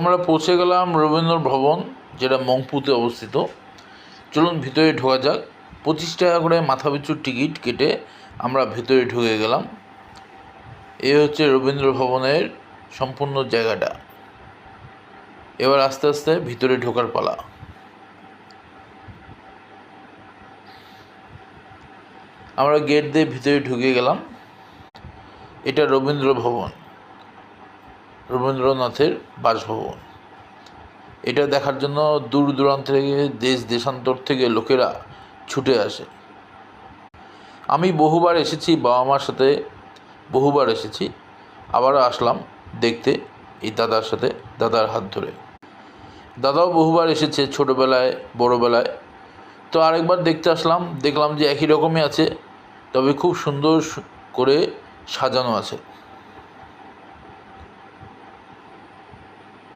আমরা পৌঁছে গেলাম রবীন্দ্র ভবন, যেটা মংপুতে অবস্থিত। চলুন ভিতরে ঢোকা যাক। 25 টাকা করে মাথাপিছু টিকিট কেটে আমরা ভিতরে ঢুকে গেলাম। এই হচ্ছে রবীন্দ্র ভবনের সম্পূর্ণ জায়গাটা। এবার আস্তে আস্তে ভিতরে ঢোকার পালা। আমরা গেট দিয়ে ভিতরে ঢুকে গেলাম। এটা রবীন্দ্র ভবন, রবীন্দ্রনাথের বাসভবন। এটা দেখার জন্য দূর দূরান্ত থেকে, দেশ দেশান্তর থেকে লোকেরা ছুটে আসে। আমি বহুবার এসেছি, বাবা মার সাথে বহুবার এসেছি, আবারও আসলাম দেখতে এই দাদার সাথে, দাদার হাত ধরে। দাদাও বহুবার এসেছে ছোটোবেলায়, বড়োবেলায়। তো আরেকবার দেখতে আসলাম, দেখলাম যে একই রকমই আছে, তবে খুব সুন্দর করে সাজানো আছে।